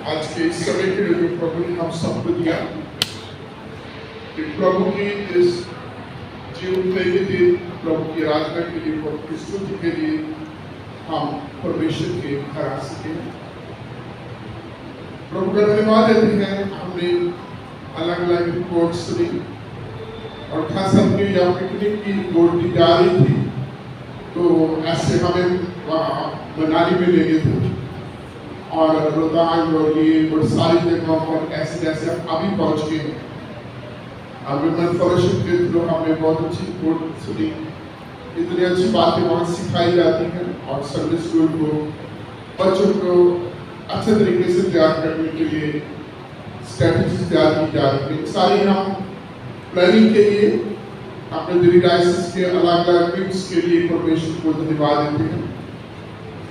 आज के इस समय के लिए जो प्रभु ने हम सबको दिया, कि प्रभु की इस जीवन के दिन प्रभु की आराधना के लिए, प्रभु की स्तुति के लिए हम परमेश्वर के घर आ सके। प्रभु का धन्यवाद देते हैं। हमने अलग अलग रिपोर्ट सुनी और खास करके यह पिकनिक की रिपोर्ट दी जा रही थी, तो ऐसे हमें मनाली में ले गए थे और रोहतांग और ये बहुत सारी जगहों पर ऐसे जैसे अभी पहुंच गए। विमेन फेलोशिप के थ्रू हमने बहुत अच्छी रिपोर्ट सुनी, इतनी अच्छी बातें वहाँ सिखाई जाती हैं और संडे स्कूल को बच्चों को अच्छे तरीके से तैयार करने के लिए स्ट्रैटेजी तैयार की जा रही है। सारी हम प्लानिंग के लिए अपने दिल्ली डायसिस के अलग अलग टीम्स के लिए परमेश्वर को धन्यवाद देते हैं।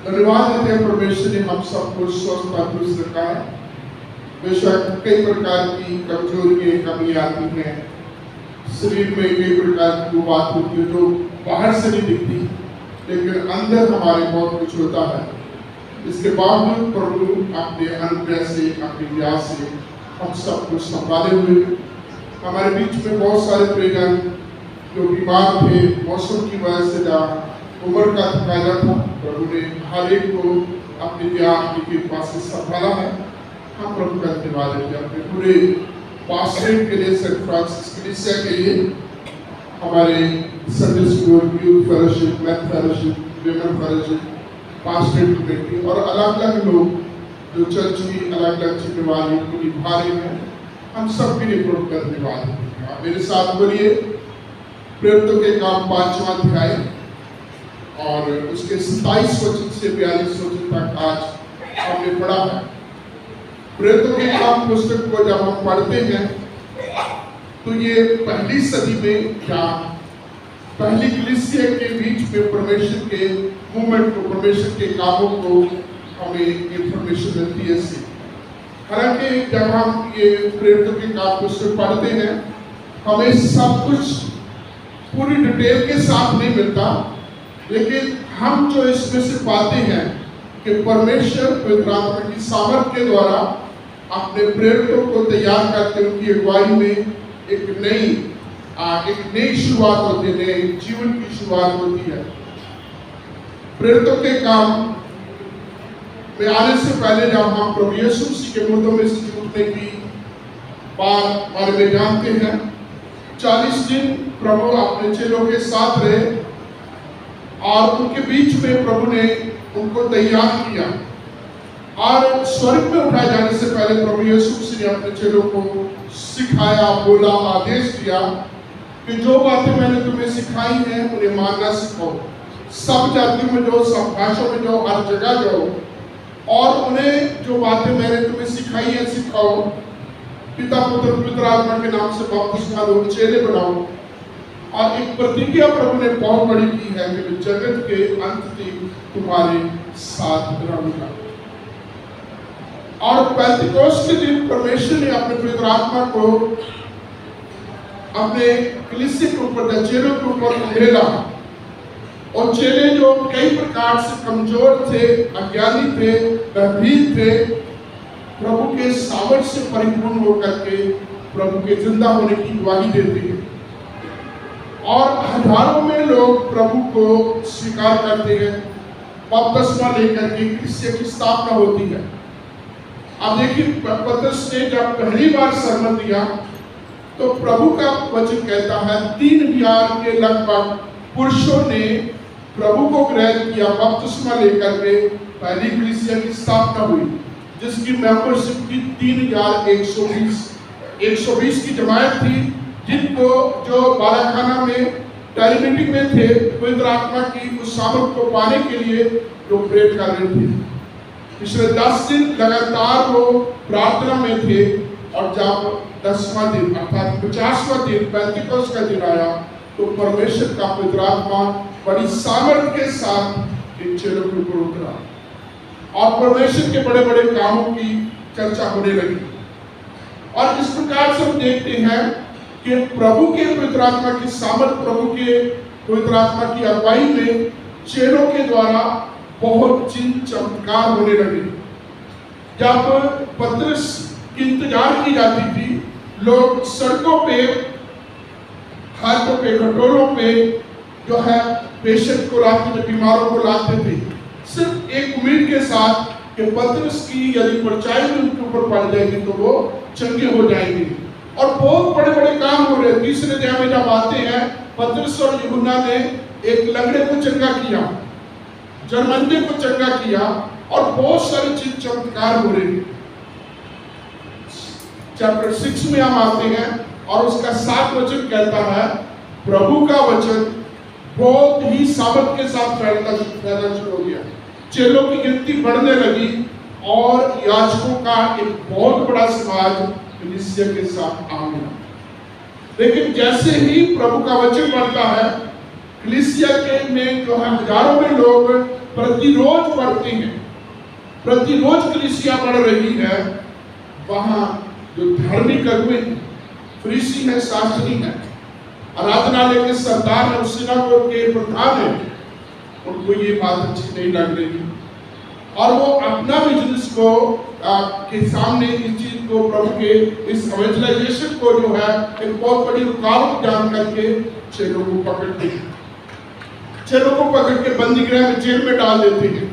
धन्यवाद देते हैं परमेश्वर ने हम सबको स्वस्थ तंदुरुस्त रखा है। बेशक कई प्रकार की कमजोरियां कमी आती हैं, शरीर में कई प्रकार की बात होती है जो बाहर से नहीं दिखती, लेकिन अंदर हमारे बहुत कुछ होता है। इसके बावजूद प्रभु अपने अनुग्रह से, अपनी दया से हम सब कुछ संभाले हुए। हमारे बीच में बहुत सारे प्रियजन जो बीमार थे, मौसम की वजह से या उम्र का फायदा था, प्रभु ने हर एक को अपनी दया की कृपा से संभाला है। हम प्रभु का धन्यवाद देते हैं। अपने पूरे पास्टरेट के लिए, सेंट फ्रांसिस कलीसिया के लिए, हमारे Sunday school, youth fellowship, math fellowship, women fellowship, pastorate committee और अलग अलग लोग जो चर्च की अलग अलग जिम्मेवारियों को निभा रहे हैं, हम सब के लिए प्रभु का धन्यवाद देते हैं। मेरे साथ बोलिए प्रेरितों के काम 5वां अध्याय और उसके 27 वचन से 42 वचन तक आज हमने पढ़ा है। प्रेरितों के काम पुस्तक को जब हम पढ़ते हैं तो ये पहली सदी में या पहली कलीसिया के बीच में परमेश्वर के मूवमेंट को, परमेश्वर के कामों को हमें इंफॉर्मेशन मिलती है इससे। हालांकि जब हम ये प्रेरितों के काम पुस्तक पढ़ते हैं, हमें सब कुछ पूरी डिटेल के साथ नहीं मिलता, लेकिन हम जो इसमें से पाते हैं कि परमेश्वर पवित्र आत्मा की सामर्थ के द्वारा अपने प्रेरितों को तैयार करके उनकी अगुवाई में एक नई शुरुआत होती है, नए जीवन की शुरुआत होती है। प्रेरितों के काम में आने से पहले जब हम प्रभु यीशु मसीह के मुर्दों में से उठने की बात बारे में जानते हैं, 40 दिन प्रभु अपने चेलों के साथ रहे और उनके बीच में प्रभु ने उनको तैयार किया और स्वर्ग में उठाए जाने से पहले प्रभु यीशु मसीह ने अपने चेलों को सिखाया, बोला, आदेश दिया कि जो बातें मैंने तुम्हें सिखाई हैं उन्हें मानना सीखो। सब जातियों में जाओ, सब भाषाओं में जाओ, हर जगह जाओ और उन्हें जो बातें मैंने तुम्हें सिखाई है सिखाओ। पिता, पुत्र, पवित्र आत्मा के नाम से बपतिस्मा दो, चेले बनाओ। और एक प्रतिज्ञा प्रभु ने बहुत बड़ी की है कि जगत के अंत तक तुम्हारे साथ रहूंगा। और पेंतिकोस्त के दिन परमेश्वर ने अपने पवित्र आत्मा को अपने कलीसिया के ऊपर, चेलों के ऊपर उंडेला और चेले जो कई प्रकार से कमजोर थे, अज्ञानी थे, भयभीत थे, प्रभु के सामर्थ्य से परिपूर्ण होकर के प्रभु के जिंदा होने की गवाही देते हैं और हजारों में लोग प्रभु को स्वीकार करते हैं। बपतिस्मा लेकर के कलीसिया की स्थापना होती है। अब देखिए, पतरस ने जब पहली बार सरमन दिया तो प्रभु का वचन कहता है 3000 के लगभग पुरुषों ने प्रभु को ग्रहण किया। बपतिस्मा लेकर के पहली कलीसिया की स्थापना हुई, जिसकी मेंबरशिप की 3120 की जमायत थी, जिनको जो बालाखाना में टेलीमीटिंग में थे, पवित्र आत्मा की उस सामर्थ को पाने के लिए जो प्रेर कर रहे थे। पिछले 10 दिन लगातार वो प्रार्थना में थे और जब 10वां दिन अर्थात 50वां दिन पेंतिकोस्त का दिन आया तो परमेश्वर का पवित्र आत्मा बड़ी सामर्थ के साथ इन चेलों के ऊपर उतरा और परमेश्वर के बड़े बड़े कामों की चर्चा होने लगी। और इस प्रकार से हम देखते हैं कि प्रभु के पवित्र आत्मा की सामर्थ, प्रभु के पवित्र आत्मा की अगुवाई में चेलों के द्वारा बहुत चिन्ह चमत्कार होने लगे। जब पतरस की इंतजार की जाती थी, लोग सड़कों पे, हाथों पे, कटोरों पे जो है पेशेंट को लाते थे, बीमारों को लाते थे, सिर्फ एक उम्मीद के साथ कि पतरस की यदि परछाई भी उनके ऊपर पड़ जाएगी तो वो चंगे हो जाएंगे। और बहुत बड़े बड़े काम हो रहे। तीसरे अध्याय में जब आते हैं, पतरस और यूहन्ना ने एक लंगड़े को चंगा किया, जर्मंदे को चंगा किया, और बहुत सारे चीज चमत्कार हो रहे हैं। चैप्टर 6 में हम आते हैं और उसका 7 वचन कहता है, प्रभु का वचन बहुत ही सामर्थ के साथ फैलना शुरू हो गया। चेलों की गिनती बढ़ने लगी और याजकों का एक बहुत बड़ा समाज कलीसिया के साथ आ गया। लेकिन जैसे ही प्रभु का वचन बढ़ता है, कलीसिया के में जो है हजारों में लोग प्रतिरोज बढ़ते हैं, प्रतिरोज कलीसिया बढ़ रही है। वहां जो धार्मिक अगुवे, फरीसी है, शास्त्री है, आराधनालय के सरदार है, सिनागोग के प्रधान है, उनको ये बात अच्छी नहीं लग रही और वो अपना बिजनेस को के सामने इस चीज को, प्रभु के इस इवेंजलाइजेशन को जो है एक बहुत बड़ी रुकावट जान करके चेलों को पकड़ते हैं, चेलों को पकड़ के बंदी गृह में, जेल में डाल देते हैं।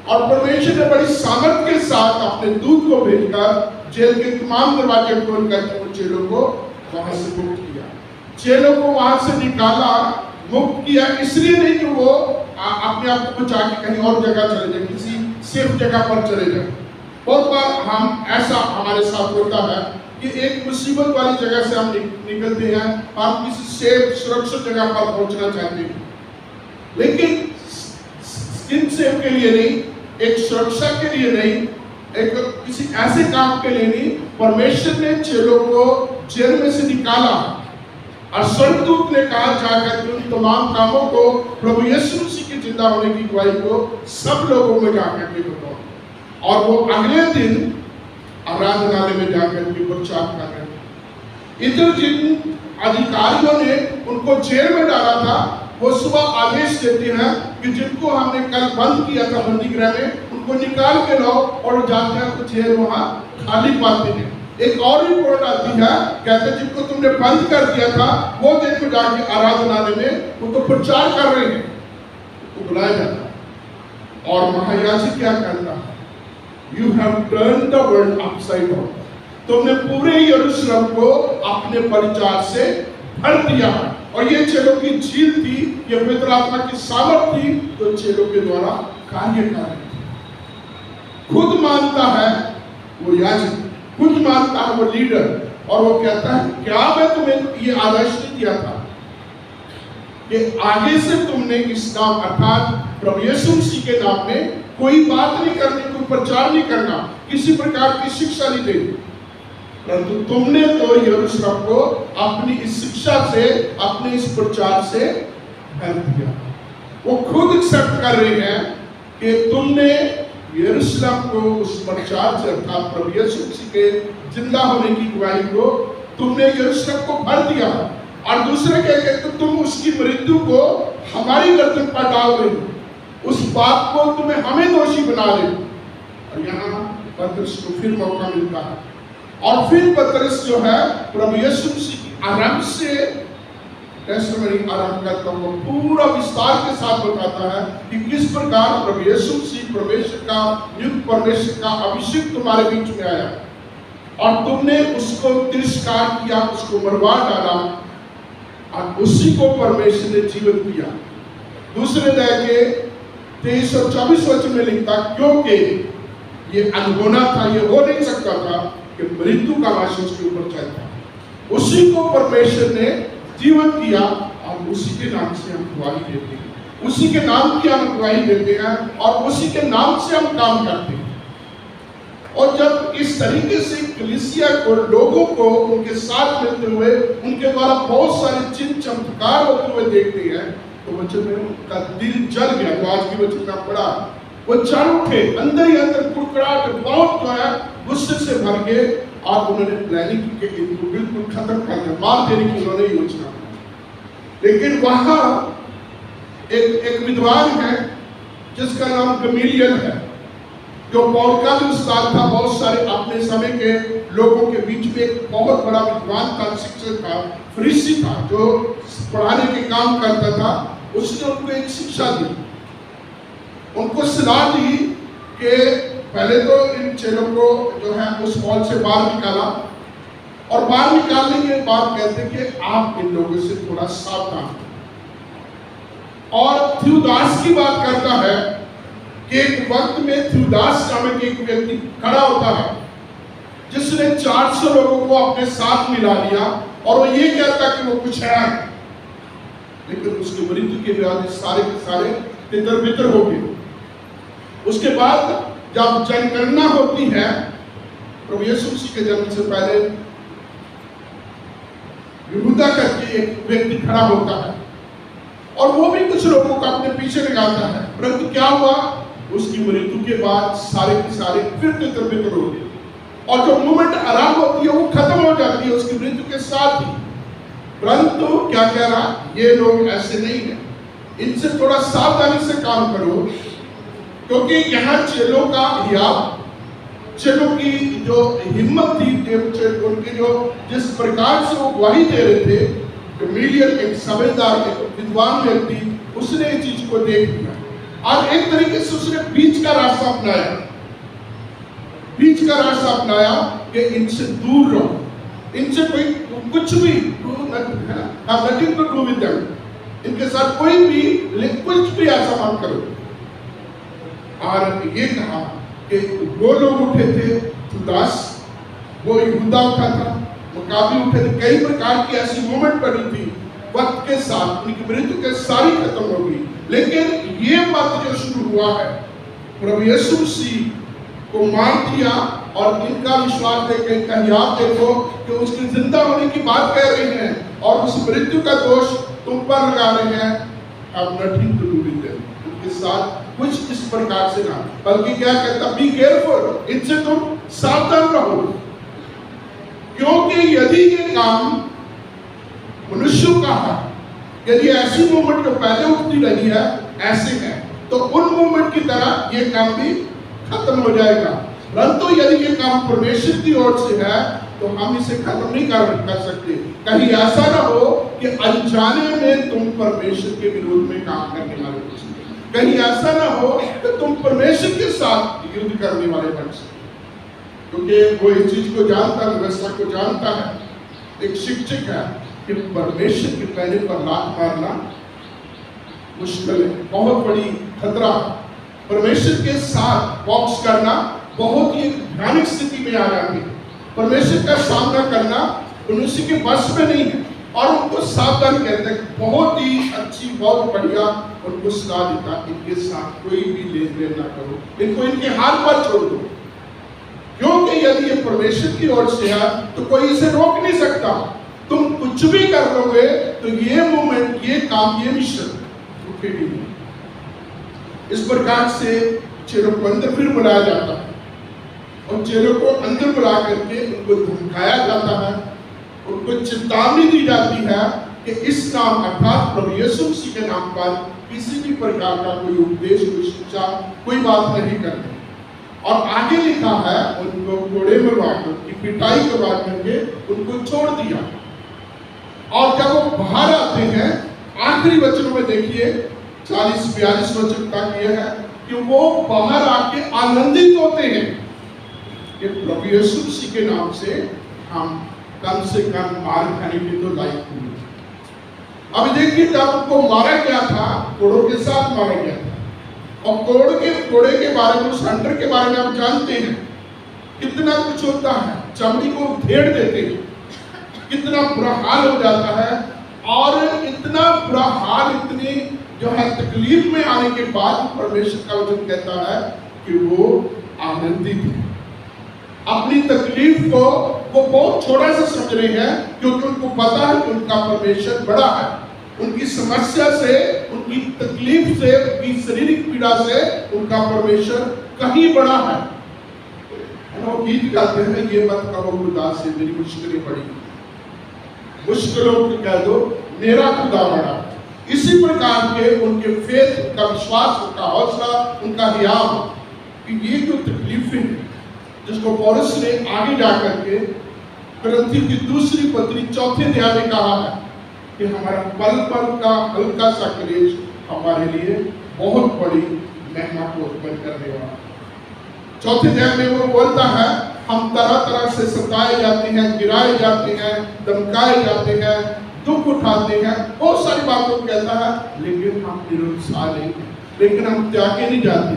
और परमेश्वर ने बड़ी सामर्थ के साथ अपने दूत को भेजकर जेल के तमाम दरवाजे खोल करके उन चेलों को वहां से मुक्त किया, चेलों को वहां से निकाला, मुक्त किया। इसलिए नहीं कि वो अपने आप को बचा के कहीं और जगह चले जाए, किसी सेफ जगह पर चले जाए। बहुत बार हम ऐसा हमारे साथ होता है कि एक मुसीबत वाली जगह से हम निकलते हैं, हम किसी सेफ सुरक्षित जगह पर पहुंचना चाहते हैं, लेकिन स्किन सेफ के लिए नहीं, एक सुरक्षा के लिए नहीं, एक किसी ऐसे काम के लिए नहीं। परमेश्वर ने चेलों को जेल में से निकाला और स्वर्गदूत ने कहा जाकर के उन तमाम कामों को, प्रभु यीशु मसीह के जिंदा होने की गवाही को सब लोगों में जाकर के बताओ। और वो अगले दिन आराधनालय में जाकर के प्रचार कर रहे थे। इधर जिन अधिकारियों ने उनको जेल में डाला था, वो सुबह आदेश देते हैं कि जिनको हमने कल बंद किया था बंदी गृह में, उनको निकाल के लाओ, और जाते हैं तो जेल वहां खाली पाते हैं। एक और रिपोर्ट आती है, कहते जिनको तुमने बंद कर दिया था वो देखो जाके आराधनालय में वो तो प्रचार कर रहे हैं, तो बुलाया जाता। और महायाजक क्या कहता है, you have turn the world upside down, तुमने पूरे यरूशलेम को अपने परिचार से भर दिया। और ये चेलों की झील थी, ये पवित्र आत्मा की सामर्थ थी जो चेलों के द्वारा कार्य कर रही थी। खुद मानता है वो याजक, खुद मानता है वो लीडर, और वो कहता है क्या मैं तुम्हें ये आदेश नहीं दिया था कि आगे से तुमने इस नाम अर्थात प्रभु यीशु मसीह के नाम में कोई बात नहीं करनी, कोई प्रचार नहीं करना, किसी प्रकार की शिक्षा नहीं देनी, परंतु तुमने तो यरूशलेम को अपनी इस शिक्षा से, अपने इस प्रचार से भर दिया। वो खुद एक्सेप्ट कर रहे हैं कि तुमने यरूशलेम को उस प्रचार से अर्थात प्रभु यीशु मसीह के जिंदा होने की गवाही को तुमने यरूशलेम को भर दिया। और दूसरे कहते तो तुम उसकी मृत्यु को हमारी गर्दन पर डाल रहे हो, उस बात को तुम्हें हमें दोषी बना रहे हो। और यहाँ पतरस को फिर मौका मिलता है, और फिर पतरस जो है प्रभु यीशु मसीह की आरंभ से टेस्टिमनी आरंभ करता हुआ पूरा विस्तार के साथ बताता है कि किस प्रकार प्रभु यीशु मसीह परमेश्वर का नियुक्त, परमेश्वर का अभिषेक तुम्हारे बीच में आया और तुमने उसको तिरस्कार किया, उसको मरवा डाला, और उसी को परमेश्वर ने जीवन दिया। दूसरे अध्याय के 23 और 24 वचन में लिखता, क्योंकि ये अनहोना था, ये हो नहीं सकता था कि मृत्यु का वास उसके ऊपर चलता। उसी को परमेश्वर ने जीवन दिया और उसी के नाम से हम गवाही देते हैं, उसी के नाम की हम गवाही देते हैं और उसी के नाम से हम काम करते हैं। और जब इस तरीके से कलीसिया को, लोगों को उनके साथ मिलते हुए उनके द्वारा बहुत सारे चिन्ह चमत्कार होते हुए देखते हैं, तो वचन में उनका दिल जल गया। तो आज की वचन में पढ़ा, वो चढ़ उठे, अंदर ही अंदर कुड़कुड़ाहट, बहुत जो है गुस्से से भर गए, और उन्होंने प्लानिंग की कि इनको बिल्कुल खत्म कर दिया, मार देने की उन्होंने योजना। लेकिन वहां एक विद्वान है जिसका नाम गमीलियल है, जो पौल का भी उस्ताद था, बहुत सारे अपने समय के लोगों के बीच में एक बहुत बड़ा विद्वान था, शिक्षक था, फरीसी था, जो पढ़ाने के काम करता था। उसने उनको एक शिक्षा दी, उनको सलाह दी कि पहले तो इन चेलों को जो है उस हॉल से बाहर निकाला, और बाहर निकालने के बाद कहते कि आप इन लोगों से थोड़ा सावधान। और थ्यूदास की बात करता है कि एक वक्त में थ्यूदास नामक एक व्यक्ति खड़ा होता है जिसने 400 लोगों को अपने साथ मिला लिया, और वो ये कहता कि वो कुछ है, लेकिन उसकी मृत्यु के बाद सारे के सारे तितर बितर हो गए। उसके बाद जब जनगणना होती है, प्रभु यीशु मसीह के जन्म से पहले यहूदा करके एक व्यक्ति खड़ा होता है, और वो भी कुछ लोगों को अपने पीछे लगाता है। परंतु क्या हुआ, उसकी मृत्यु के बाद सारे के सारे फिर तितर बितर हो गए, और जो मूवमेंट आरंभ होती है वो खत्म हो जाती है उसकी मृत्यु के साथ ही। परंतु क्या कह रहा, ये लोग ऐसे नहीं है, इनसे थोड़ा सावधानी से काम करो, क्योंकि यहाँ चेलों का हियाव, चेलों की जो हिम्मत थी, उनकी जो जिस प्रकार से वो गवाही दे रहे थे, गमलीएल एक समझदार एक विद्वान व्यक्ति, उसने इस चीज को देख लिया और एक तरीके से उसने बीच का रास्ता अपनाया, बीच का रास्ता अपनाया कि इनसे दूर रहो, इनसे कोई कुछ भी nothing to do with them, इनके साथ कोई भी कुछ भी ऐसा मत करो। और ये कहा कि वो लोग उठे थे, थ्यूदास, वो यहूदा उठा था, मुकाबी उठे थे, कई प्रकार की ऐसी मूवमेंट बनी थी, वक्त के साथ उनकी मृत्यु के सारी खत्म हो गई। लेकिन ये मत जो शुरू हुआ है, प्रभु यीशु मसीह को मार दिया, और इनका विश्वास देख इनका हियाव देखो कि उसके जिंदा होने की बात कह रहे हैं, और उस मृत्यु का दोष तुम पर लगा रहे हैं। अब nothing to do with them, उनके साथ कुछ इस प्रकार से ना, बल्कि क्या कहता, बी केयरफुल, इनसे तुम सावधान रहो, क्योंकि यदि ये काम मनुष्यों का है, यदि ऐसी मूवमेंट जो पहले उठती रही है ऐसे है, तो उन मूवमेंट की तरह ये काम भी खत्म हो जाएगा। परंतु यदि ये काम परमेश्वर की ओर से है तो हम इसे खत्म नहीं कर सकते। कहीं ऐसा ना हो कि अनजाने में तुम परमेश्वर के विरोध में काम करने वाले हो, कहीं ऐसा ना हो कि तुम परमेश्वर के साथ युद्ध करने वाले बन सकते, क्योंकि वो इस चीज को जानता है, व्यवस्था को जानता है, एक शिक्षक है कि परमेश्वर के पहले पर लात मारना मुश्किल है, बहुत बड़ी खतरा। परमेश्वर के साथ बॉक्स करना बहुत ही भयानक स्थिति में आ जाती है, परमेश्वर का सामना करना मनुष्य के बस में नहीं है। और उनको सावधान कहते हैं, बहुत ही अच्छी, बहुत बढ़िया उनको सलाह देता, इनके साथ कोई भी लेन देन ना करो, इनको इनके हाथ पर छोड़ दो, क्योंकि यदि ये परमेश्वर की ओर से है तो कोई इसे रोक नहीं सकता। तुम कुछ भी कर लोगे तो ये मूवमेंट, ये काम, ये मिशन रुकेगी नहीं। इस प्रकार से चेलों को अंदर फिर बुलाया जाता है, और चेलों को अंदर बुला करके उनको धमकाया जाता है, उनको चेतावनी दी जाती है कि इस नाम अर्थात प्रभु यीशु मसीह के नाम पर किसी भी प्रकार का कोई उपदेश, कोई शिक्षा, कोई बात नहीं करनी। और आगे लिखा है, उनको घोड़े मरवा कर, उनकी पिटाई करवा करके उनको छोड़ दिया। और जब वो बाहर आते हैं, आखिरी वचनों में देखिए 40-42 वचन तक यह है कि वो बाहर आके आनंदित होते हैं कि प्रभु यीशु मसीह के नाम से हम कम से कम मार खाने के तो लायक हुए। अभी देखिए, जब उनको मारा गया था, घोड़ों के साथ मारा गया था, और घोड़े के बारे में, उस हंटर के बारे में आप जानते हैं कितना कुछ होता है, चमड़ी को उधेड़ देते हैं, कितना बुरा हाल हो जाता है। और इतना बुरा हाल, इतनी जो है तकलीफ में आने के बाद परमेश्वर का वचन कहता है कि वो आनंदित है। अपनी तकलीफ को वो बहुत छोटा सा समझ रहे हैं, क्योंकि उनको पता है कि उनका परमेश्वर बड़ा है, उनकी समस्या से, उनकी तकलीफ से, उनकी शारीरिक पीड़ा से उनका परमेश्वर कहीं बड़ा है। वो गीत गाते हैं, ये मत कहो खुदा से मेरी मुश्किलें बड़ी, मुश्किलों को कह दो मेरा खुदा बड़ा। इसी प्रकार के उनके फेथ, उनका विश्वास, उनका हौसला, उनका हियाव कि ये जो तकलीफें हैं जिसको पौलुस ने आगे जाकर के कुरिन्थियों की दूसरी पत्री 4 अध्याय में कहा है कि हमारा पल पल का हल्का सा क्लेश हमारे लिए बहुत बड़ी महिमा को उत्पन्न करने वाला है। 4 अध्याय में वो बोलता है हम तरह तरह से सताए जाते हैं, गिराए जाते हैं, धमकाए जाते हैं, दुख उठाते हैं, बहुत सारी बातों को कहता है, लेकिन हम निरुत्साह नहीं, लेकिन हम त्यागे नहीं जाते।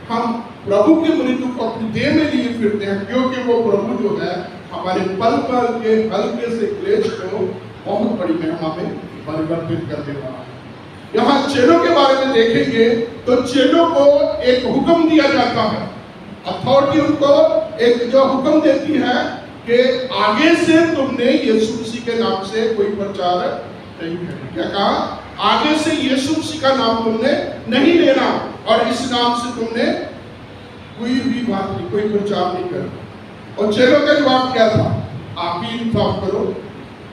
हम प्रभु के मृत्यु को अपनी देह में लिए फिरते हैं, क्योंकि वो प्रभु जो है हमारे पल पल के हल्के से क्लेश को बहुत बड़ी महिमा में परिवर्तित करने वाला है। यहाँ चेलों के बारे में देखेंगे तो चेलों को एक हुक्म दिया जाता है, अथॉरिटी उनको एक जो हुक्म देती है कि आगे से तुमने यीशु मसीह के नाम से कोई प्रचार नहीं करना। क्या कहा? आगे से यीशु मसीह का नाम तुमने नहीं लेना और इस नाम से तुमने कोई भी बात नहीं, कोई प्रचार नहीं करना। और चेलों का जवाब क्या था? आप ही इंसाफ करो,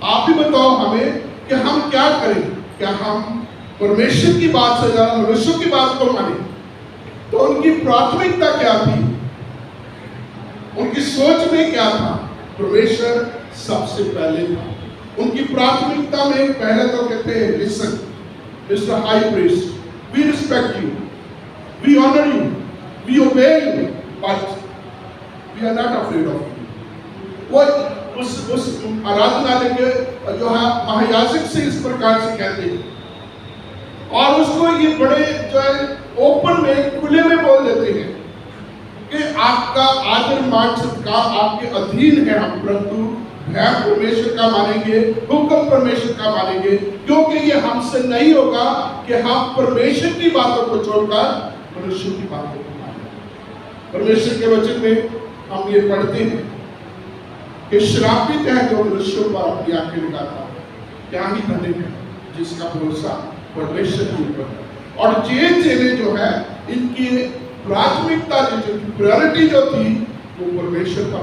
आप ही बताओ हमें कि हम क्या करें। क्या हम परमेश्वर की बात से ज्यादा मनुष्यों की बात को माने? तो उनकी प्राथमिकता क्या थी, उनकी सोच में क्या था? परमेश्वर सबसे पहले था। उनकी प्राथमिकता में पहले तो कहते हैं listen mister high priest, we respect you, we honour you, we obey you, but we are not afraid of you. वो उस आराधनालय के जो है महायाजक से इस प्रकार से कहते हैं और उसको ये बड़े जो है ओपन में खुले में बोल देते हैं कि आपका आदर मान सत्कार आपके अधीन है हम, परंतु भय परमेश्वर का मानेंगे, हुक्म परमेश्वर का मानेंगे, क्योंकि ये हमसे नहीं होगा कि हम परमेश्वर की बातों को छोड़कर मनुष्य की बातों को मानें। परमेश्वर के वचन में हम ये पढ़ते हैं कि श्रापित है जो मनुष्यों पर अपनी आंखें लगाता है, क्या ही धन्य है जिसका भरोसा परमेश्वर के ऊपर है। और ये चेले जो है इनकी प्राथमिकता जो प्रायोरिटी जो थी वो परमेश्वर का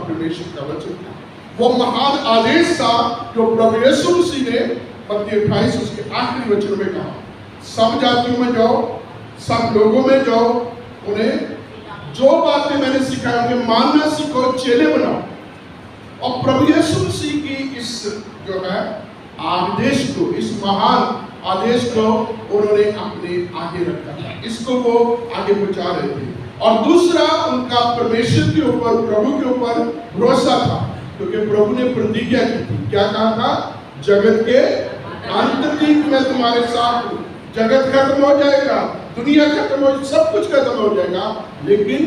वचन था। वो महान आदेश था जो प्रभु यीशु मसीह ने मत्ती 28 उसके आखिरी वचन में कहा, सब जातियों में जाओ, सब लोगों में जाओ, उन्हें जो बातें मैंने सिखाई उन्हें मानना सीखो, चेले बनाओ। और प्रभु यीशु मसीह की इस जो है आदेश को, इस महान आदेश को उन्होंने अपने आगे रखा था, इसको वो आगे पहुंचा रहे थे। और दूसरा उनका परमेश्वर के ऊपर, प्रभु के ऊपर भरोसा था, क्योंकि प्रभु ने प्रतिज्ञा की थी। क्या कहा था? जगत के अंत तक मैं तुम्हारे साथ हूँ। जगत खत्म हो जाएगा, दुनिया खत्म हो, सब कुछ खत्म हो जाएगा, लेकिन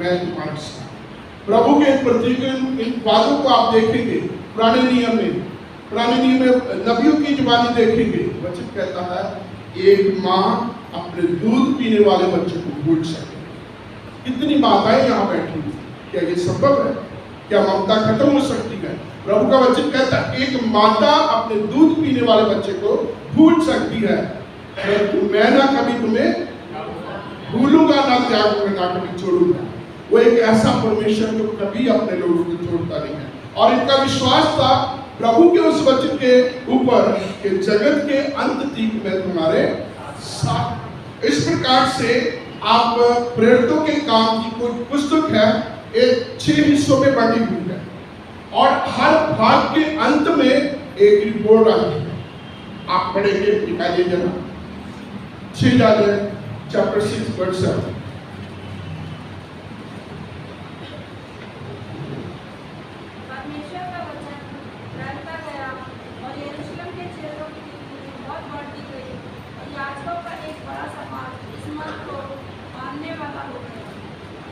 मैं तुम्हारे साथ। प्रभु के प्रतिज्ञा, इन बातों को आप देखेंगे पुराने नियम में नबियों की जुबानी देखेंगे, वचन कहता है एक माँ अपने दूध पीने वाले बच्चे को भूल सके। कितनी माताएं यहाँ बैठी, क्या ये संभव है? क्या ममता खत्म हो सकती है? प्रभु का वचन कहता है एक माता अपने दूध पीने वाले बच्चे को भूल सकती है, परंतु मैं ना कभी तुम्हें भूलूंगा, ना त्यागूंगा, ना कभी छोड़ूंगा। वो एक ऐसा परमेश्वर जो कभी अपने लोगों को छोड़ता नहीं है। और इनका विश्वास था प्रभु के उस वचन के ऊपर कि जगत के अंत तक मैं तुम्हारे साथ। इस प्रकार से आप प्रेरितों के काम की कोई पुस्तक है, एक 6 हिस्सों में बांटी हुई है और हर भाग के अंत में एक रिपोर्ट आती है। आप पढ़ेंगे, निकालिए जरा 6 चैप्टर 6 वर्स 7।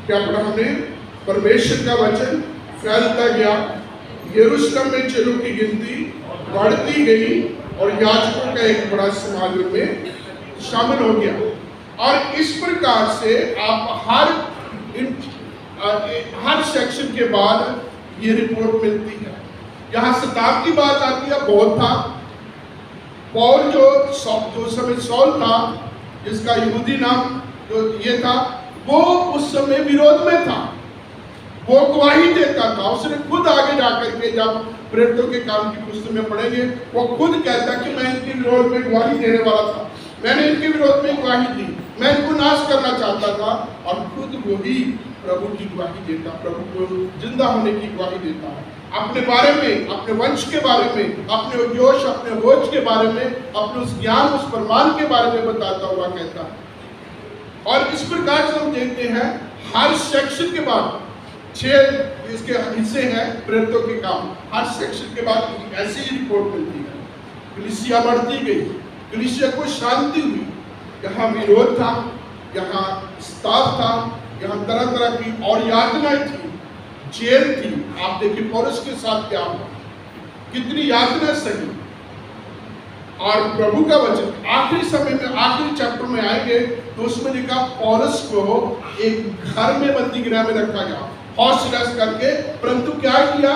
क्या पढ़ा हमने? परमेश्वर का वचन फैलता गया, यरूशलेम में चेलों की गिनती बढ़ती गई और याजकों का एक बड़ा समाज में शामिल हो गया। और इस प्रकार से आप हर सेक्शन के बाद ये रिपोर्ट मिलती है। यहाँ शताब्दी की बात आती है, बहुत था पौल जो समय सौल था, जिसका यहूदी नाम जो ये था, वो उस समय विरोध में था, वो गवाही देता था। उसने खुद आगे जाकर के, जब प्रेरितों के काम की पुस्तक में पढ़ेंगे, वो खुद कहता कि मैं इनके विरोध में गवाही देने वाला था, मैंने इनके विरोध में गवाही दी, मैं इनको नाश करना चाहता था। और खुद वही प्रभु की गवाही देता, प्रभु को जिंदा होने की गवाही देता है। अपने बारे में, अपने वंश के बारे में, अपने जोश, अपने होश के बारे में, अपने उस ज्ञान, उस प्रमाण के बारे में बताता हुआ कहता है। और इस प्रकार से हम देखते हैं हर सेक्शन के बाद 6 इसके हिस्से हैं प्रेरितों के काम। हर सेक्शन के बाद ऐसी ही रिपोर्ट मिलती है। कलीसिया बढ़ती गई, कलीसिया को शांति हुई, यहाँ विरोध था, यहाँ स्ताव था, यहाँ तरह तरह की और यातनाएं थी, जेल थी। आप देखिए पौलुस के साथ क्या हुआ, कितनी यातनाएं सही। और प्रभु का वचन आखिरी समय में, आखिरी चैप्टर में आएंगे तो उसमें लिखा पौलुस को एक घर में बंदी गृह में रखा गया, हाउस अरेस्ट करके। परंतु क्या किया,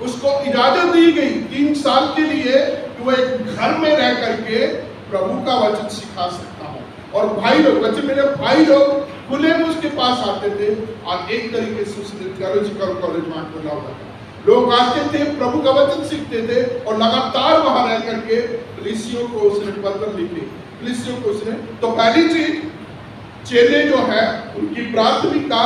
उसको इजाजत दी गई 3 साल के लिए कि वो एक घर में रह करके प्रभु का वचन सिखा सकता है। और भाई लोग, वचन मेरे भाई लोग खुले में उसके पास आते थे और एक तरीके से उसने थियोलॉजिकल कॉलेज वहां खोला हुआ था। लोग आते थे, प्रभु का वचन सीखते थे और लगातार वहां रह करके कलीसियों को उसने पत्र लिखे, कलीसियों को उसने। तो पहली चीज, चेले जो है उनकी प्राथमिकता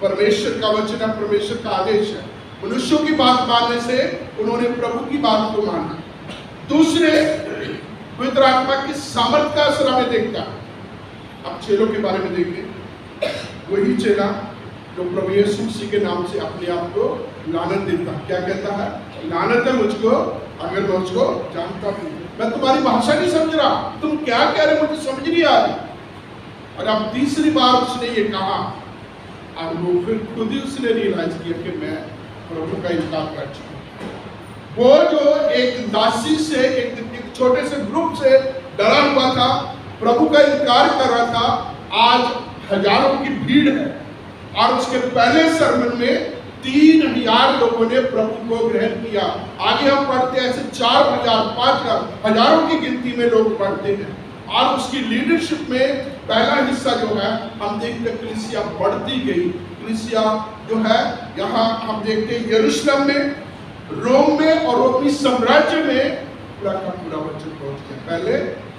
परमेश्वर का वचन है, परमेश्वर का आदेश है। मनुष्यों की बात मानने से उन्होंने प्रभु की बात को माना। दूसरे, पवित्र आत्मा की सामर्थ का असर हमें देखता है। अब चेलों के बारे में देखें, वही चेला जो प्रभु यीशु मसीह के नाम से अपने आप को लानत देता, क्या कहता है, लानत है मुझको अगर मैं उसको जानता हूं। मैं तुम्हारी भाषा नहीं समझ रहा, तुम क्या कह रहे मुझे समझ नहीं आ रही। और अब तीसरी बार उसने ये कहा और वो फिर खुद ही उसने रियलाइज किया कि मैं प्रभु का इनकार कर चुका। वो जो एक दासी से, एक छोटे से ग्रुप से डरा हुआ था, प्रभु का इनकार कर रहा था, आज हजारों की भीड़ है। और उसके पहले सरमन में 3000 लोगों ने प्रभु को ग्रहण किया। आगे हम पढ़ते हैं ऐसे 4000, 5000, हजारों की गिनती में लोग पढ़ते हैं। और उसकी लीडरशिप में पहला हिस्सा जो है हम देखते हैं कलीसिया बढ़ती गई। कलीसिया जो है यहाँ हम देखते हैं यरूशलेम में, रोम में और रोमी साम्राज्य में पूरा का पूरा वचन पहुंच गया। पहले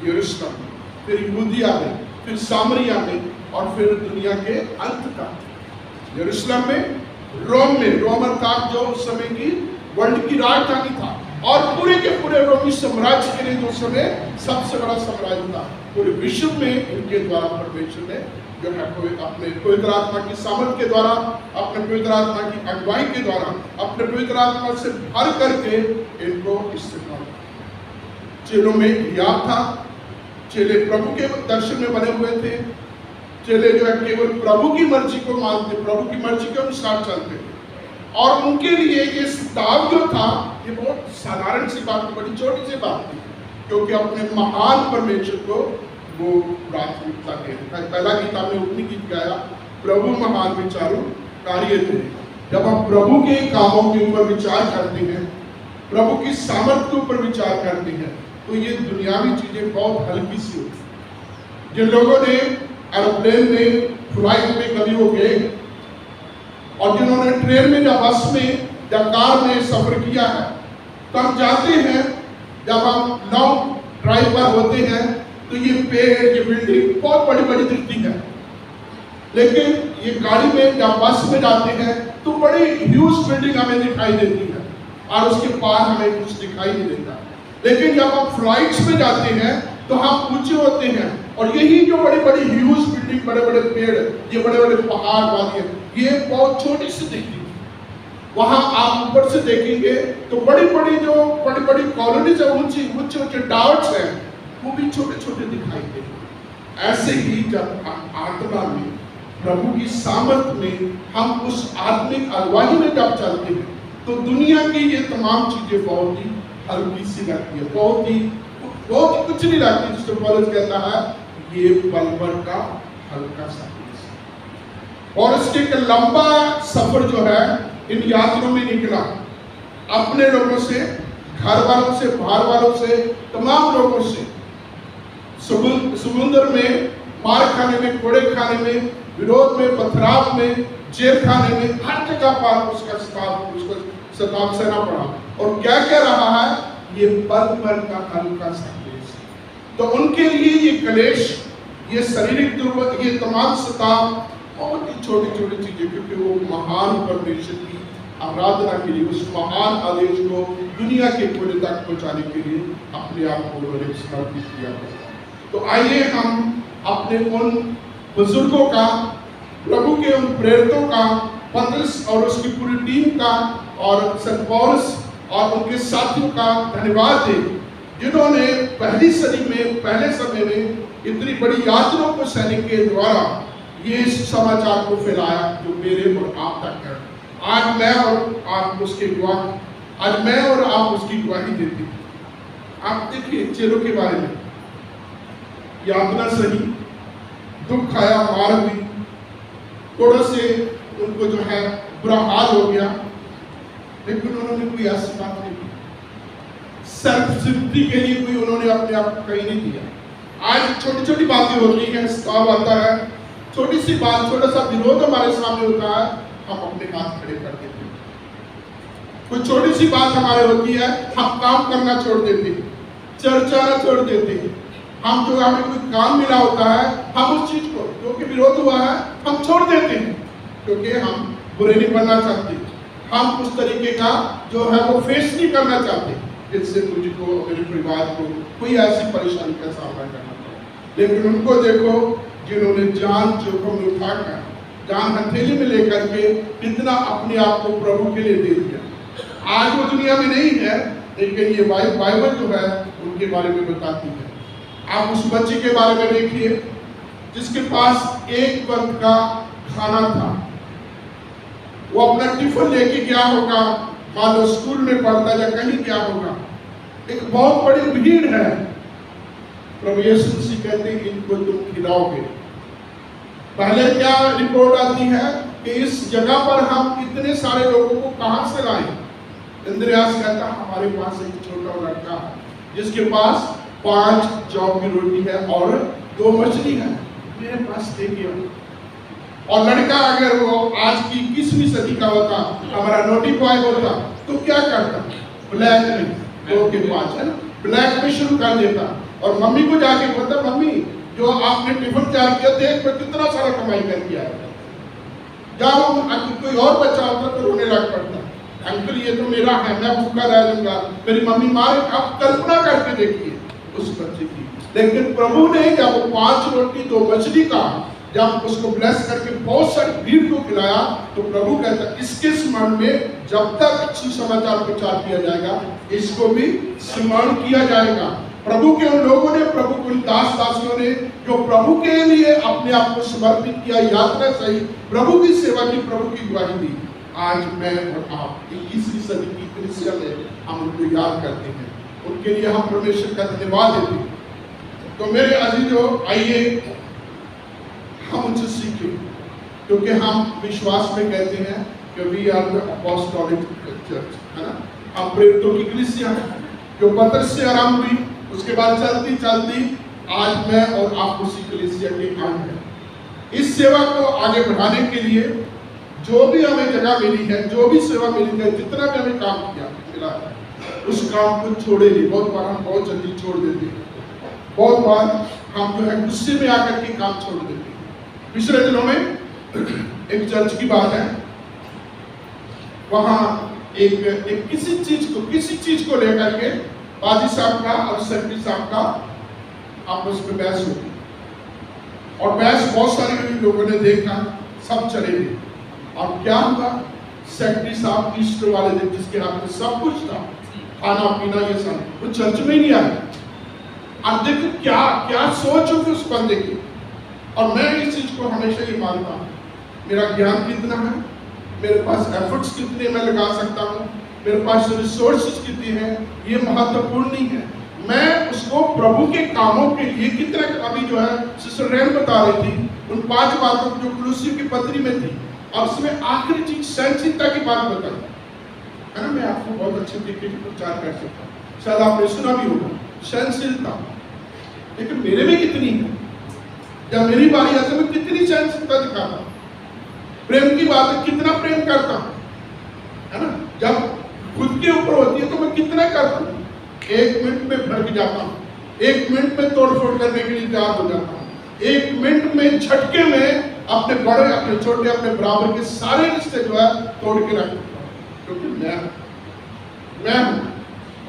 यरूशलेम में, फिर यहूदिया में, फिर सामरिया में और फिर दुनिया के अंत तक। यरूशलेम में, रोम में, रोम अर्थात जो उस समय की वर्ल्ड की राजधानी था, और पूरे के पूरे रोमी साम्राज्य के लिए जो समय सबसे बड़ा साम्राज्य था। पूरे विश्व में इनके द्वारा परमेश्वर ने जो है अपने पवित्र आत्मा की सामर्थ के द्वारा, अपने पवित्र आत्मा की अगुवाई के द्वारा, अपने पवित्र आत्मा से भर करके इनको इस्तेमाल। चेलों में याद था, चेले प्रभु के दर्शन में बने हुए थे। चेले जो है केवल प्रभु की मर्जी को मानते, प्रभु की मर्जी के अनुसार चलते थे। और उनके लिए ये स्ताव जो था ये बहुत साधारण सी बात थी, बड़ी छोटी सी बात थी, क्योंकि अपने महान परमेश्वर को वो प्राथमिकता दे रहा है। पहला गीत आपने उतनी गीत गाया, प्रभु महान विचारों कार्य थे। जब हम प्रभु के कामों के ऊपर विचार करते हैं, प्रभु की सामर्थ के ऊपर विचार करते हैं, तो ये दुनियावी चीजें बहुत हल्की सी होती। जिन लोगों ने एरोप्लेन में, फ्लाइट में कभी वो गए, और जिन्होंने ट्रेन में या बस में या कार में सफर किया है, तो हम जानते हैं जब हम लॉन्ग ड्राइव पर होते हैं तो ये पेड़, ये बिल्डिंग बहुत बड़ी बड़ी दिखती है। लेकिन ये गाड़ी में या बस में जाते हैं तो बड़ी ह्यूज बिल्डिंग हमें दिखाई देती है और उसके पार हमें कुछ दिखाई नहीं देता। लेकिन जब हम फ्लाइट्स में जाते हैं तो हम ऊंचे होते हैं, और यही जो बड़ी बड़ी ह्यूज बिल्डिंग, बड़े बड़े पेड़, ये बड़े बड़े पहाड़ वादियां, ये बहुत छोटी सी दिखती है। वहां आप ऊपर से देखेंगे तो बड़ी बड़ी कॉलोनीज है, ऊंचे ऊंचे टावर्स हैं, वो भी छोटे छोटे दिखाई देंगे। ऐसे ही जब हम आत्मा में, प्रभु की सामर्थ में, हम उस आत्मिक अगुवाई में जब चलते हैं तो दुनिया की ये तमाम चीजें बहुत ही हल्की सी लगती है, बहुत ही कुछ नहीं लगती। जिसको पौलुस कहता है ये पल का हल्का सा। और इसके एक लंबा सफर जो है इन यात्रियों में निकला, अपने लोगों से, घर वालों से, बाहर वालों से, तमाम लोगों से, समुद्र में, मार खाने में, कोड़े खाने में, विरोध में, पथराव में, जेल खाने में, हर जगह पर उसको सताव सहना पड़ा। और क्या कह रहा है, ये पल का हल्का सा क्लेश। तो उनके लिए ये क्लेश, ये शारीरिक दुर्बल, ये तमाम सताव बहुत ही छोटी छोटी चीजें, क्योंकि वो महान परमेश्वर की आराधना के लिए, उस महान आदेश को दुनिया के कोने तक पहुंचाने के लिए अपने आप को उन्होंने समर्पित किया। तो आइए हम अपने उन बुजुर्गों का, प्रभु के उन प्रेरितों का, पतरस और उसकी पूरी टीम का और संत पौलुस और उनके साथियों का धन्यवाद दें, जिन्होंने पहली सदी में, पहले समय में इतनी बड़ी यात्राओं को सैनिक के द्वारा ये समाचार को फैलाया जो मेरे और आप तक है। आज मैं और आप उसके गवाह, आज मैं और आप उसकी गवाही देते हैं। आप देखिए चेलों के बारे में, यातना सही, दुख आया, मार हुई, थोड़ा से उनको जो है बुरा हाल हो गया, लेकिन उन्होंने कोई ऐसी बात नहीं की, सेल्फ सिद्धि के लिए कोई उन्होंने अपने आप को कहीं नहीं दिया। आज छोटी छोटी बातें होती हैं, स्ताव आता है, छोटी सी बात, छोटा सा विरोध हमारे सामने होता है, हम अपने हाथ खड़े कर देते हैं। कोई छोटी सी बात हमारे होती है, हम काम करना छोड़ देते हैं, चर्चा ना छोड़ देते हैं। हम जो हमें कोई काम मिला होता है, हम उस चीज को जो कि विरोध हुआ है हम छोड़ देते हैं, क्योंकि हम बुरे नहीं बनना चाहते, हम उस तरीके का जो है वो फेस नहीं करना चाहते, इससे मुझको मेरे परिवार को कोई ऐसी परेशानी का सामना करना पड़ा। लेकिन उनको देखो जिन्होंने जान जोखिम में उठाकर, जान हथेली में लेकर के इतना अपने आप को प्रभु के लिए दे दिया। आज वो दुनिया में नहीं है, लेकिन ये बाइबल जो है उनके बारे में बताती है। आप उस बच्चे के बारे में देखिए जिसके पास एक वक्त का खाना था, वो अपना टिफिन लेके गया होगा, मान लो स्कूल में पढ़ता या कहीं गया होगा, एक बहुत बड़ी भीड़ है, प्रभु यीशु मसीह कहते हैं इनको तुम खिलाओगे। पहले क्या रिपोर्ट आती है कि इस जगह पर हम इतने सारे लोगों को कहां से लाए। इंद्रियास कहता हमारे पास एक छोटा लड़का है जिसके पास 5 जौ की रोटी है और 2 मछली है, मेरे पास देखिए। और लड़का अगर वो आज की 21वीं सदी का होता, हमारा नोटी बॉय होता, तो क्या करता, ब्लैक में 2 के 5 है ना, ब्लैक में शुरू कर देता और मम्मी को जाके बोलता, मम्मी जो आपने टिफिन तैयार किया देख मैं कितना सारा कमाई करके आया। जाओ कोई और बच्चा होता तो रोने लग पड़ता, अंकल ये तो मेरा है, मैं भूखा रह जाऊंगा, मेरी मम्मी मारे। आप कल्पना करके देखिए उस बच्चे की। लेकिन प्रभु ने जब 5 रोटी 2 मछली का जब उसको ब्लेस करके बहुत सारी भीड़ को खिलाया, तो प्रभु कहता इसके स्मरण में जब तक सुसमाचार प्रचार किया जाएगा, इसको भी स्मरण किया जाएगा। प्रभु के उन लोगों ने, प्रभु के उन दास दासियों ने जो प्रभु के लिए अपने आप को समर्पित किया, यात्रा सही, प्रभु की सेवा की, प्रभु की गवाही दी। आज मैं और आप 21वीं सदी की कलीसिया में हम उनको याद करते हैं, उनके लिए हम परमेश्वर का धन्यवाद देते हैं। तो मेरे अजीजों, आइए हम उनसे सीखें, क्योंकि हम विश्वास में कहते हैं कि we are the apostolic church, है ना, हम प्रेरितों की कलीसिया है जो पतरस से आरंभ हुई, उसके बाद चलती चलती आज मैं और आप उसी कलीसिया के अंग हैं। इस सेवा को आगे बढ़ाने के लिए जो भी हमें जगह मिली है, जो भी सेवा मिली है, जितना भी हमें काम किया मिला है, उस काम को छोड़े नहीं। बहुत बार हम बहुत जल्दी छोड़ देते हैं, बहुत बार हम जो है गुस्से में आकर के काम छोड़ देते हैं। पिछले दिनों में एक चर्च की बात है, वहां एक किसी चीज को लेकर के पादी साहब का और सेक्रेटरी साहब का आपस में बहस हुई, और बहस बहुत सारे लोगों ने देखा, सब चले गए। और क्या हुआ, सेक्रेटरी साहब ईस्टर वाले दिन जिसके हाथ में सब कुछ था, खाना पीना ये सब, वो चर्च में नहीं आया। अब देखो क्या क्या सोच होगी उस बंदे की। और मैं इस चीज को हमेशा ही मानता हूँ, मेरा ज्ञान कितना है, मेरे पास एफर्ट्स कितने मैं लगा सकता हूँ, मेरे पास रिसोर्सेज कितने हैं, ये महत्वपूर्ण नहीं है। मैं उसको प्रभु के कामों के लिए कितना, अभी जो है सिस्टर रैन बता रही थी उन 5 बातों जो कुलूसियों की पत्री में थी, और उसमें आखिरी चीज सहनशीलता की बात बताई है ना। मैं आपको बहुत अच्छे तरीके से प्रचार कर सकता हूँ, शायद आपने सुना भी होगा, सहनशीलता। लेकिन मेरे में कितनी है, जब मेरी बारी आती है मैं कितनी सहनशीलता दिखाता हूँ, प्रेम की बात है कितना प्रेम करता हूँ, है ना। जब खुद के ऊपर होती है तो मैं कितना करता हूँ, 1 मिनट में भड़क जाता हूँ, 1 मिनट में तोड़फोड़ करने के लिए तैयार हो जाता हूँ, 1 मिनट में झटके में अपने बड़े, अपने छोटे, अपने बराबर के सारे रिश्ते जो है तोड़ के रख चुका हूं, क्योंकि मैं हूं।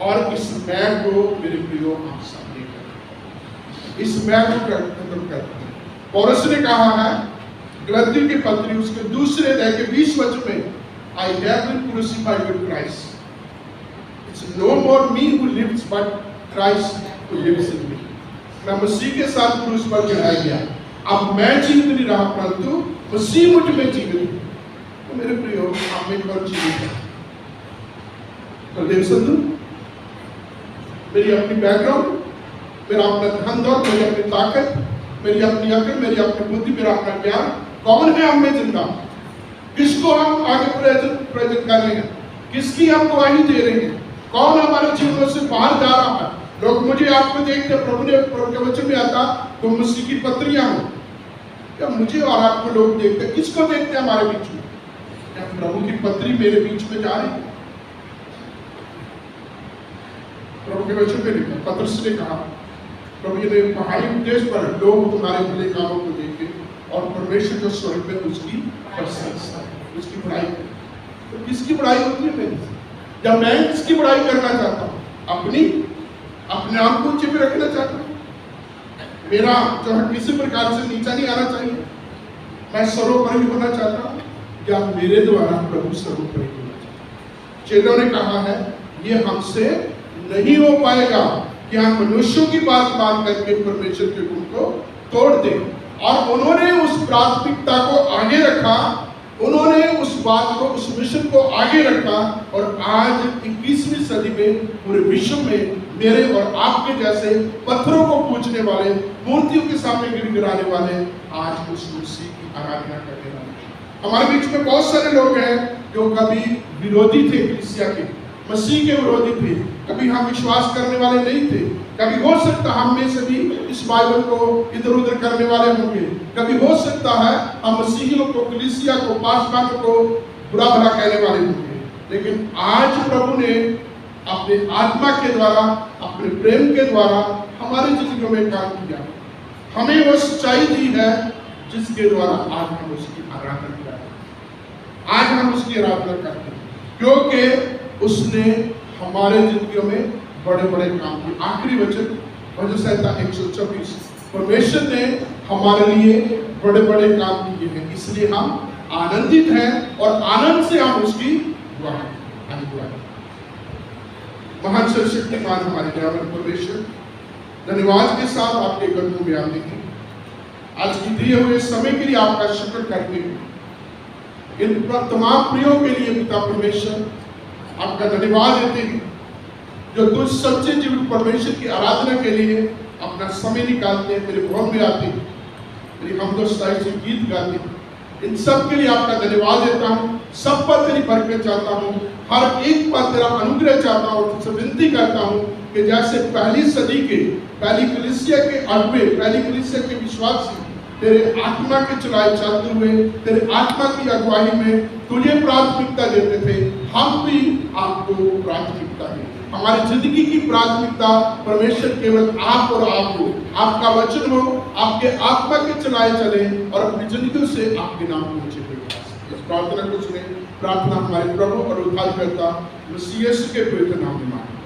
और इस मैं को मेरे प्रियो आप सामने कर, इस मैं को खत्म करते हैं। पौलुस ने कहा है गलातियों की पत्री उसके दूसरे अध्याय के 20 वचन में, I have been crucified with Christ, it's no more me who lives but Christ who lives in me. मैं मसीह के साथ क्रूस पर चढ़ाया गया, अब मैं जीवित नहीं रहा परंतु मसीह मुझ में जीवित है। तो मेरे प्रियो आप में कौन जीवित है? बलदेव संधू, मेरी अपनी बैकग्राउंड, मेरा अपना धन दौलत, मेरी अपनी ताकत, मेरी अपनी अकल, मेरी अपनी बुद्धि, मेरा अपना ज्ञान, कौन है हम में जिंदा? किसको हम आगे प्रेजेंट कर रहे हैं? किसकी हम गवाही दे रहे हैं? कौन हमारे जीवन से बाहर जा रहा है? लोग मुझे आपको देखते, प्रभु के वचन में आता तो मसीह की पत्रियां हो, क्या मुझे और आपको लोग देखते? किसको देखते हैं हमारे बीच में? क्या प्रभु की पत्री मेरे बीच में जा रही है? प्रभु के वचन में लिखा, पतरस ने कहा, प्रभु ने पहाड़ी देश पर लोग तुम्हारे भले कामों को देखे और परमेश्वर जो स्वर्ग में उसकी प्रशंसा, उसकी बड़ाई करे। तो किसकी बड़ाई होती है मेरी? जब मैं किसकी बड़ाई करना चाहता हूँ? अपने आप को ऊंचे पे रखना चाहता हूँ। मेरा जो है किसी प्रकार से नीचा नहीं आना चाहिए, मैं सर्वोपरि होना चाहता हूँ, या मेरे द्वारा प्रभु सर्वोपरि होना चाहता है। चेलों ने कहा है ये हमसे नहीं हो पाएगा कि हम मनुष्यों की बात मान करके परमेश्वर के गुण को तोड़ दें। और उन्होंने उस प्राथमिकता को आगे रखा, उन्होंने उस बात को, उस मिशन को आगे रखा, और आज 21वीं सदी में पूरे विश्व में मेरे और आपके जैसे पत्थरों को पूजने वाले, मूर्तियों के सामने गिड़गिड़ाने वाले आज उस मसीह की आराधना करने वाले। हमारे बीच में बहुत सारे लोग हैं जो कभी विरोधी थे, कलीसिया के, मसीह के विरोधी थे, कभी हम विश्वास करने वाले नहीं थे, कभी हो सकता हम में से भी इस बाइबल को इधर उधर करने वाले होंगे, कभी हो सकता है हम मसीहियों को, कलीसिया को, पासवानों को बुरा भला कहने वाले होंगे। लेकिन आज प्रभु ने अपने आत्मा के द्वारा, अपने प्रेम के द्वारा हमारी जिंदगियों में काम किया, हमें वो सच्चाई दी है जिसके द्वारा आज हम उसकी आराधना करते हैं। आज हम उसकी आराधना करते हैं क्योंकि उसने हमारे जिंदगियों में बड़े बड़े काम किए। आखिरी वचन भजन संहिता 124, परमेश्वर ने हमारे लिए बड़े बड़े काम किए हैं, इसलिए हम आनंदित हैं और आनंद से हम उसकी गवाही। महान सर्वशक्तिमान हमारे दयावान परमेश्वर, धन्यवाद के साथ आपके कदमों में आते हैं। आज की दिए हुए समय के लिए आपका शुक्र करते हैं। इन तमाम प्रियों के लिए पिता परमेश्वर आपका धन्यवाद देते हैं जो तुझ सच्चे जीवित परमेश्वर की आराधना के लिए अपना समय निकालते हैं, तेरे भवन में आते हैं, तेरी हमदोस्ताई से गीत गाते हैं। इन सब के लिए आपका धन्यवाद देता हूँ। सब पर तेरी बरकत चाहता हूँ, हर एक पर तेरा अनुग्रह चाहता हूँ। तुझसे विनती करता हूँ कि जैसे पहली सदी के, पहली कलीसिया के अगुवे, पहली कलीसिया के विश्वासी तेरे आत्मा के चलाए चलते हुए, तेरे आत्मा की अगुवाई में तुझे प्राथमिकता देते थे, हम भी आपको प्राथमिकता दें। हमारी जिंदगी की प्राथमिकता परमेश्वर केवल आप और आप हो, आपका वचन हो, आपके आत्मा के चलाए चले और अपनी जिंदगी से आपके नाम को ऊंचे पे। इस प्रार्थना को सुने, प्रार्थना हमारे प्रभु और उद्धारकर्ता मसीह यीशु के पवित्र नाम में मांगते हैं।